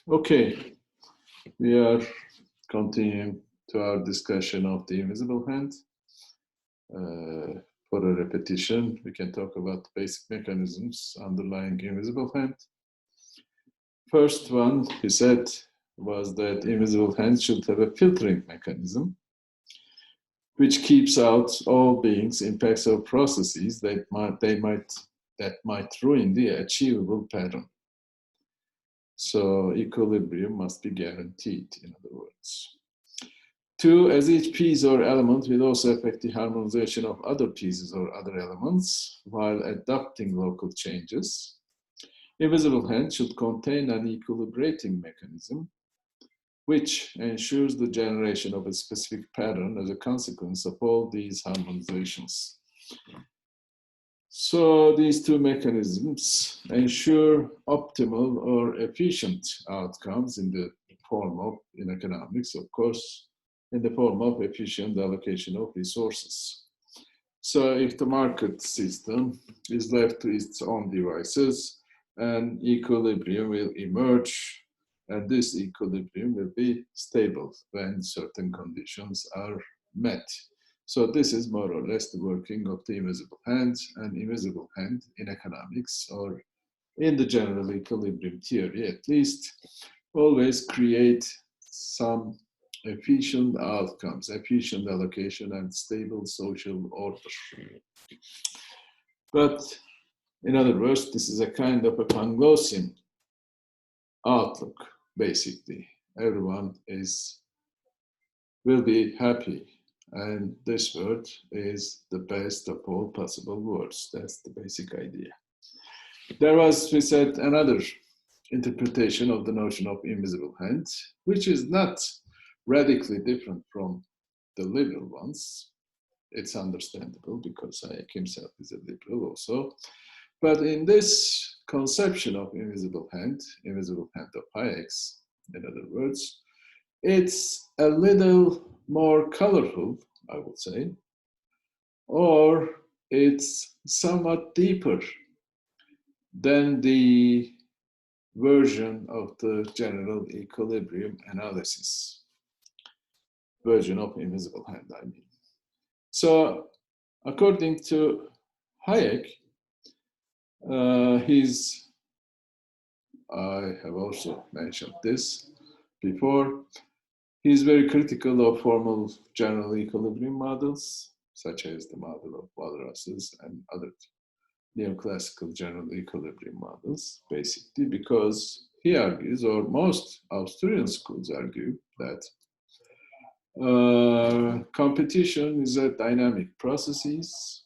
Okay, we are continuing to our discussion of the invisible hand. For a repetition, we can talk about the basic mechanisms underlying invisible hand. First one, he said, was that invisible hand should have a filtering mechanism which keeps out all beings, impacts, or processes that might ruin the achievable pattern. So equilibrium must be guaranteed, in other words. Two, as each piece or element will also affect the harmonization of other pieces or other elements while adapting local changes, invisible hand should contain an equilibrating mechanism which ensures the generation of a specific pattern as a consequence of all these harmonizations. So these two mechanisms ensure optimal or efficient outcomes in economics, of course, in the form of efficient allocation of resources. So if the market system is left to its own devices, an equilibrium will emerge, and this equilibrium will be stable when certain conditions are met. So this is more or less the working of the invisible hand, and invisible hand in economics, or in the general equilibrium theory at least, always create some efficient outcomes, efficient allocation, and stable social order. But in other words, this is a kind of a Panglossian outlook, basically. Everyone will be happy, and this world is the best of all possible worlds. That's the basic idea. There was, we said, another interpretation of the notion of invisible hand, which is not radically different from the liberal ones. It's understandable because Hayek himself is a liberal also. But in this conception of invisible hand of Hayek's, in other words, it's a little more colorful, I would say, or it's somewhat deeper than the version of the general equilibrium analysis. Version of invisible hand, I mean. So, according to Hayek, I have also mentioned this before, he's very critical of formal general equilibrium models, such as the model of walruses and other neoclassical general equilibrium models, basically because he argues, or most Austrian schools argue, that competition is a dynamic process,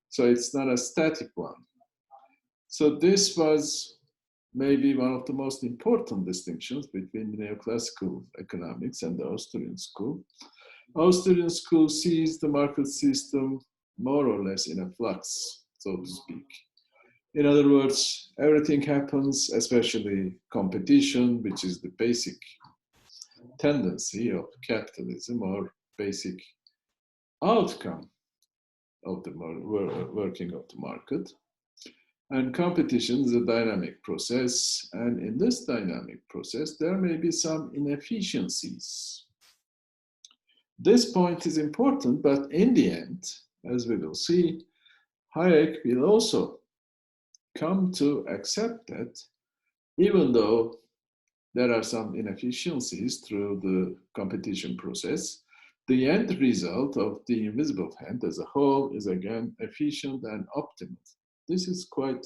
so it's not a static one. So this was maybe one of the most important distinctions between the neoclassical economics and the Austrian school. Austrian school sees the market system more or less in a flux, so to speak. In other words, everything happens, especially competition, which is the basic tendency of capitalism or basic outcome of the working of the market. And competition is a dynamic process, and in this dynamic process, there may be some inefficiencies. This point is important, but in the end, as we will see, Hayek will also come to accept that even though there are some inefficiencies through the competition process, the end result of the invisible hand as a whole is again efficient and optimal. This is quite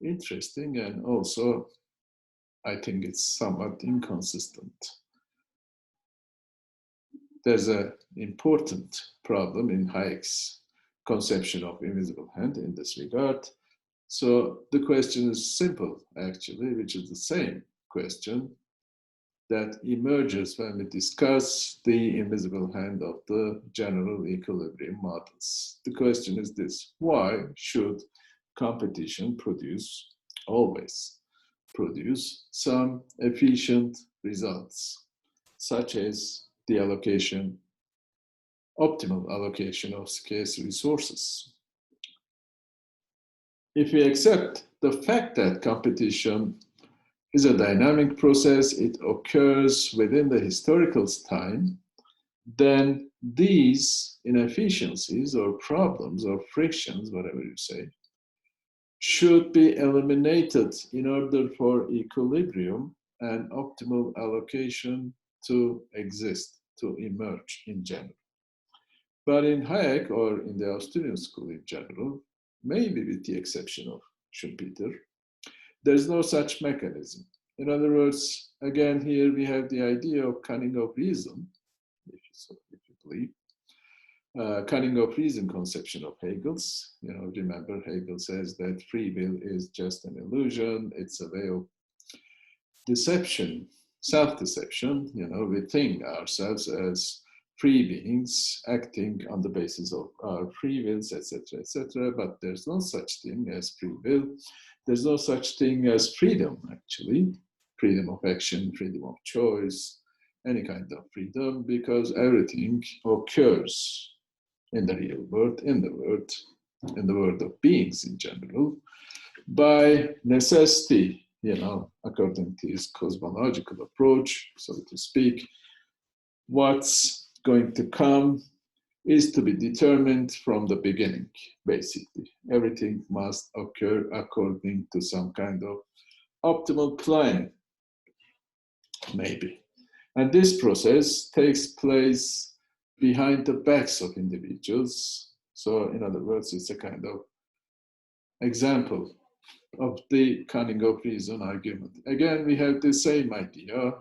interesting, and also I think it's somewhat inconsistent. There's an important problem in Hayek's conception of invisible hand in this regard. So the question is simple, actually, which is the same question that emerges when we discuss the invisible hand of the general equilibrium models. The question is this: why should competition always produce some efficient results, such as the optimal allocation of scarce resources? If we accept the fact that competition is a dynamic process, it occurs within the historical time, then these inefficiencies or problems or frictions, whatever you say, should be eliminated in order for equilibrium and optimal allocation to exist, to emerge in general. But in Hayek or in the Austrian school in general, maybe with the exception of Schumpeter, there's no such mechanism. In other words, again, here we have the idea of cunning of reason, if you believe, cunning of reason conception of Hegel's. Remember, Hegel says that free will is just an illusion. It's a way of deception, self-deception. We think ourselves as free beings acting on the basis of our free wills, etc., etc. But there's no such thing as free will. There's no such thing as freedom, actually. Freedom of action, freedom of choice, any kind of freedom, because everything occurs in the real world, in the world of beings in general, by necessity, according to his cosmological approach, so to speak. What's going to come is to be determined from the beginning, basically. Everything must occur according to some kind of optimal plan, maybe. And this process takes place behind the backs of individuals. So, in other words, it's a kind of example of the cunning of reason argument. Again, we have the same idea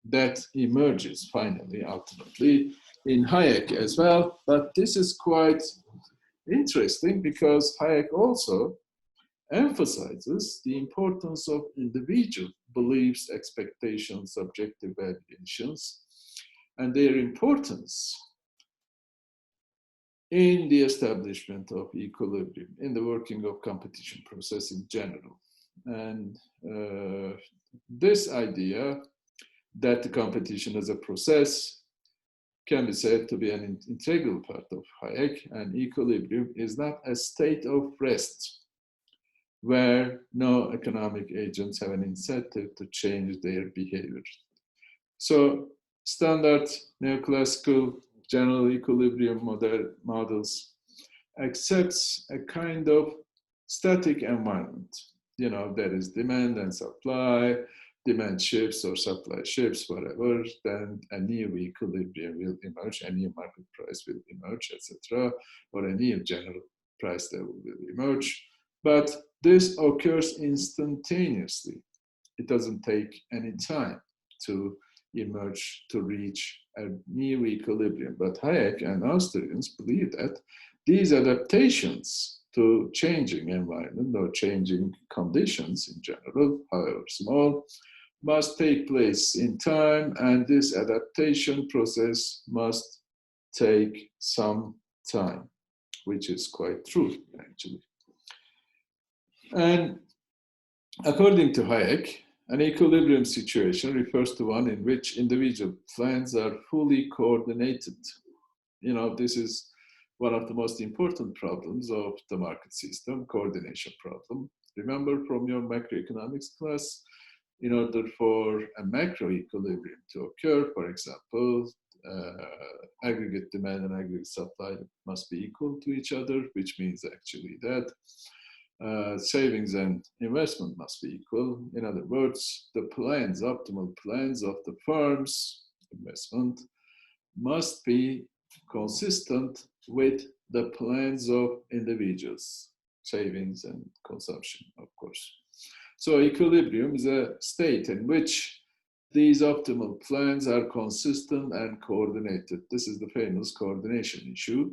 that emerges finally, ultimately, in Hayek as well. But this is quite interesting because Hayek also emphasizes the importance of individual beliefs, expectations, subjective variations, and their importance in the establishment of equilibrium, in the working of competition process in general. And this idea that the competition as a process can be said to be an integral part of Hayek, and equilibrium is not a state of rest where no economic agents have an incentive to change their behavior. So standard neoclassical general equilibrium models accepts a kind of static environment. There is demand and supply, demand shifts or supply shifts, whatever, then a new equilibrium will emerge, a new market price will emerge, etc., or a new general price level will emerge. But this occurs instantaneously. It doesn't take any time to emerge, to reach a new equilibrium. But Hayek and Austrians believe that these adaptations to changing environment or changing conditions in general, however small, must take place in time, and this adaptation process must take some time, which is quite true, actually. And according to Hayek, an equilibrium situation refers to one in which individual plans are fully coordinated. This is one of the most important problems of the market system, coordination problem. Remember from your macroeconomics class, in order for a macro equilibrium to occur, for example, aggregate demand and aggregate supply must be equal to each other, which means actually that savings and investment must be equal. In other words, the plans, optimal plans of the firm's investment must be consistent with the plans of individuals, savings and consumption, of course. So equilibrium is a state in which these optimal plans are consistent and coordinated. This is the famous coordination issue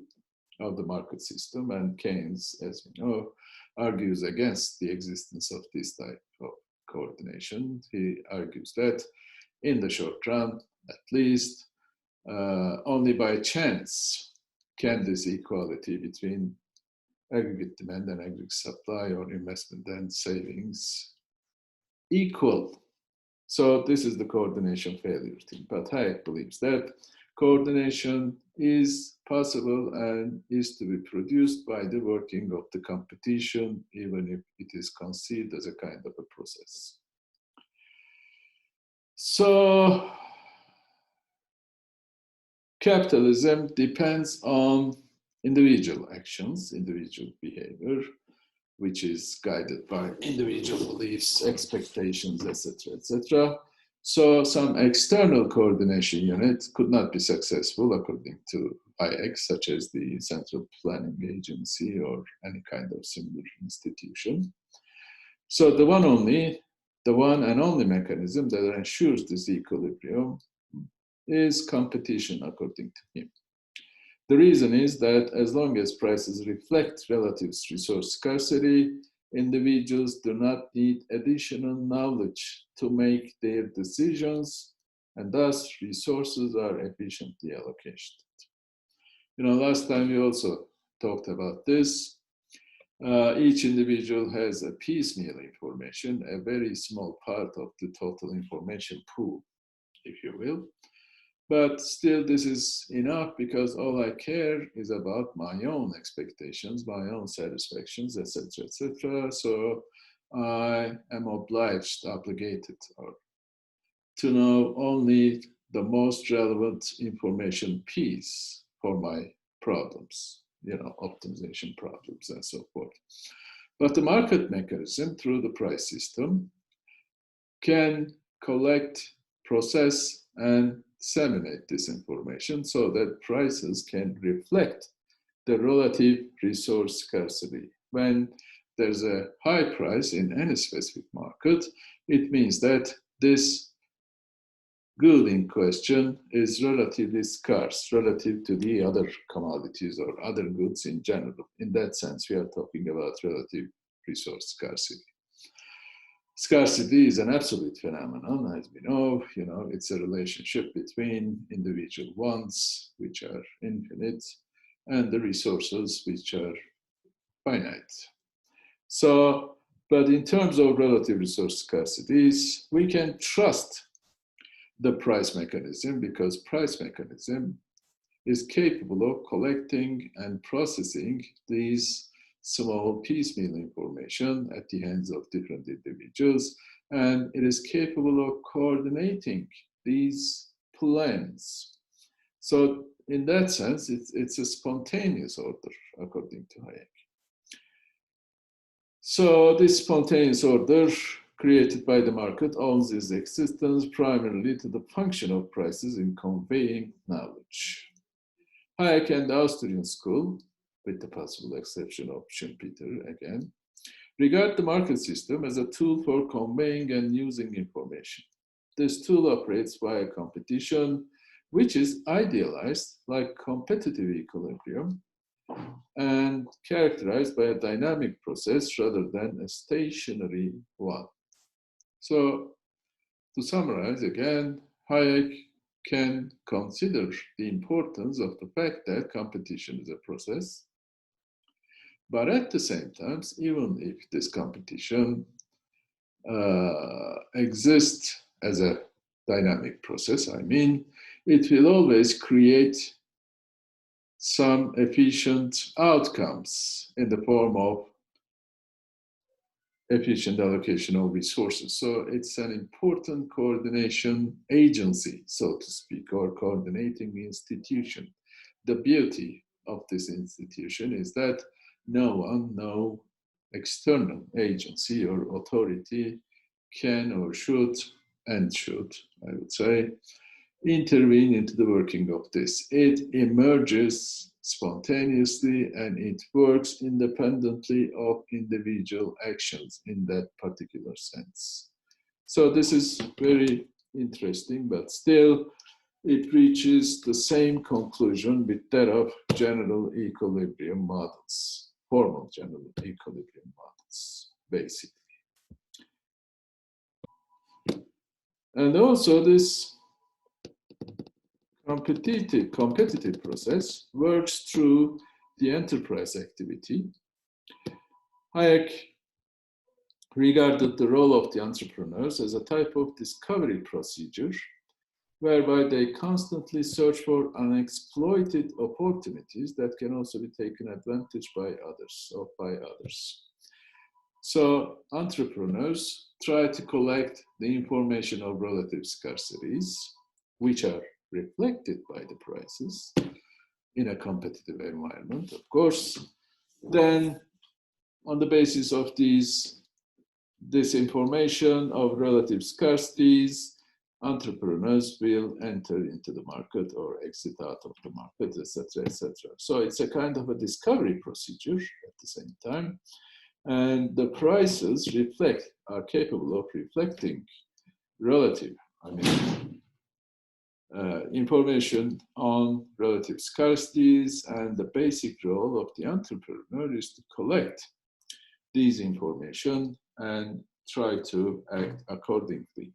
of the market system, and Keynes, as we know, argues against the existence of this type of coordination. He argues that in the short run, at least, only by chance can this equality between aggregate demand and aggregate supply or investment and savings equal. So this is the coordination failure thing. But Hayek believes that coordination is possible and is to be produced by the working of the competition, even if it is conceived as a kind of a process. So capitalism depends on individual actions, individual behavior, which is guided by individual beliefs, expectations, etc., etc. So some external coordination unit could not be successful according to Hayek, such as the Central Planning Agency or any kind of similar institution. So the one and only mechanism that ensures this equilibrium is competition, according to him. The reason is that as long as prices reflect relative resource scarcity, individuals do not need additional knowledge to make their decisions, and thus resources are efficiently allocated. Last time we also talked about this. Each individual has a piecemeal information, a very small part of the total information pool, if you will. But still, this is enough because all I care is about my own expectations, my own satisfactions, etc., etc. So I am obligated to know only the most relevant information piece for my problems, optimization problems and so forth. But the market mechanism through the price system can collect, process, and disseminate this information so that prices can reflect the relative resource scarcity. When there's a high price in any specific market, it means that this good in question is relatively scarce relative to the other commodities or other goods in general. In that sense, we are talking about relative resource scarcity. Scarcity is an absolute phenomenon, as we know. It's a relationship between individual wants, which are infinite, and the resources, which are finite. So, but in terms of relative resource scarcities, we can trust the price mechanism because price mechanism is capable of collecting and processing these small piecemeal information at the hands of different individuals, and it is capable of coordinating these plans. So in that sense, it's a spontaneous order, according to Hayek. So this spontaneous order created by the market owes its existence primarily to the function of prices in conveying knowledge. Hayek and the Austrian school, with the possible exception of Schumpeter again, regard the market system as a tool for conveying and using information. This tool operates via competition, which is idealized like competitive equilibrium and characterized by a dynamic process rather than a stationary one. So, to summarize again, Hayek can consider the importance of the fact that competition is a process. But at the same time, even if this competition exists as a dynamic process, it will always create some efficient outcomes in the form of efficient allocation of resources. So it's an important coordination agency, so to speak, or coordinating institution. The beauty of this institution is that no external agency or authority can or should, I would say, intervene into the working of this. It emerges spontaneously and it works independently of individual actions in that particular sense. So this is very interesting, but still it reaches the same conclusion with that of general equilibrium models, formal general equilibrium models, basically. And also this competitive process works through the enterprise activity. Hayek regarded the role of the entrepreneurs as a type of discovery procedure whereby they constantly search for unexploited opportunities that can also be taken advantage by others. So entrepreneurs try to collect the information of relative scarcities, which are reflected by the prices in a competitive environment, of course. Then, on the basis of this information of relative scarcities, entrepreneurs will enter into the market or exit out of the market, etc., etc. So it's a kind of a discovery procedure at the same time. And the prices are capable of reflecting relative, information on relative scarcities, and the basic role of the entrepreneur is to collect these information and try to act accordingly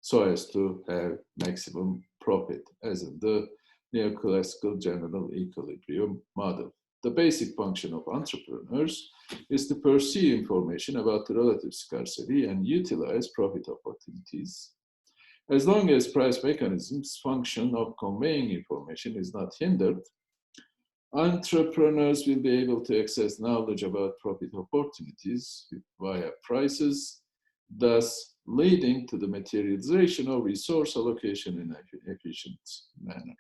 so as to have maximum profit, as in the neoclassical general equilibrium model. The basic function of entrepreneurs is to pursue information about the relative scarcity and utilize profit opportunities. As long as price mechanisms' function of conveying information is not hindered, entrepreneurs will be able to access knowledge about profit opportunities via prices, thus leading to the materialization of resource allocation in an efficient manner.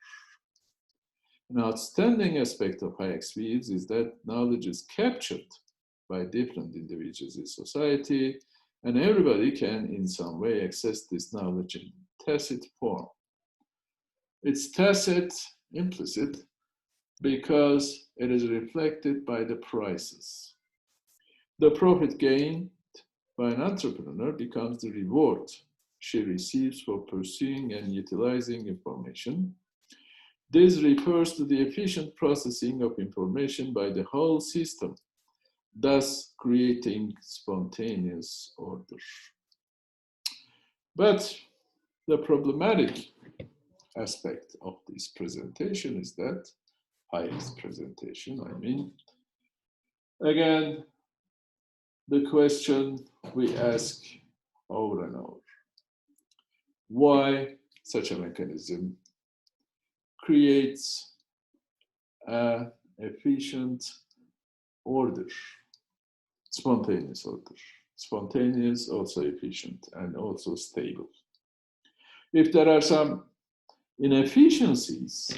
An outstanding aspect of Hayek's views is that knowledge is captured by different individuals in society, and everybody can in some way access this knowledge in tacit form. It's tacit, implicit, because it is reflected by the prices. The profit gained by an entrepreneur becomes the reward she receives for pursuing and utilizing information. This refers to the efficient processing of information by the whole system, thus creating spontaneous order. But the problematic aspect of this presentation is that, Hayek's presentation, again, the question we ask over and over: why such a mechanism creates an efficient order, spontaneous order, spontaneous, also efficient, and also stable. If there are some inefficiencies,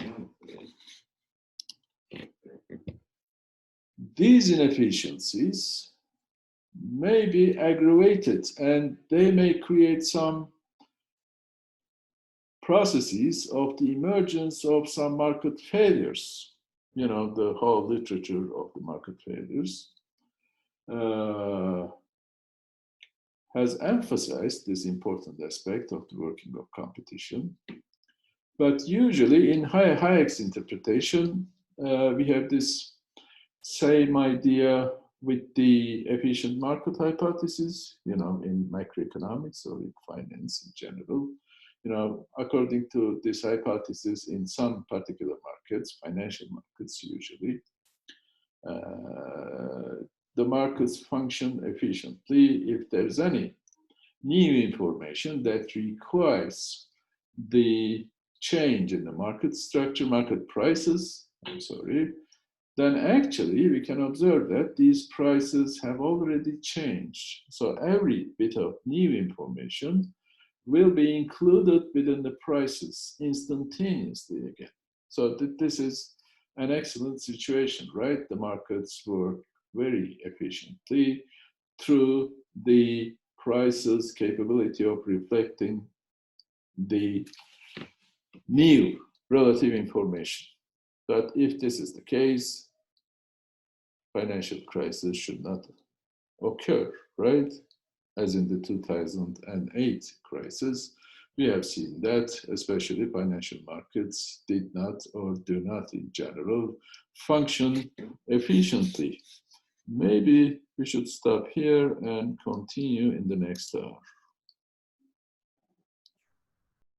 these inefficiencies may be aggravated and they may create some processes of the emergence of some market failures. You know, the whole literature of the market failures has emphasized this important aspect of the working of competition. But usually in Hayek's interpretation, we have this same idea with the efficient market hypothesis, you know, in macroeconomics or in finance in general. You know, according to this hypothesis, in some particular markets, financial markets usually, the markets function efficiently if there's any new information that requires the change in the market structure, market prices, then actually we can observe that these prices have already changed. So every bit of new information will be included within the prices instantaneously again. So this is an excellent situation, right? The markets work very efficiently through the prices' capability of reflecting the new relative information. But if this is the case, financial crisis should not occur, right? As in the 2008 crisis, we have seen that especially financial markets did not or do not in general function efficiently. Maybe we should stop here and continue in the next hour.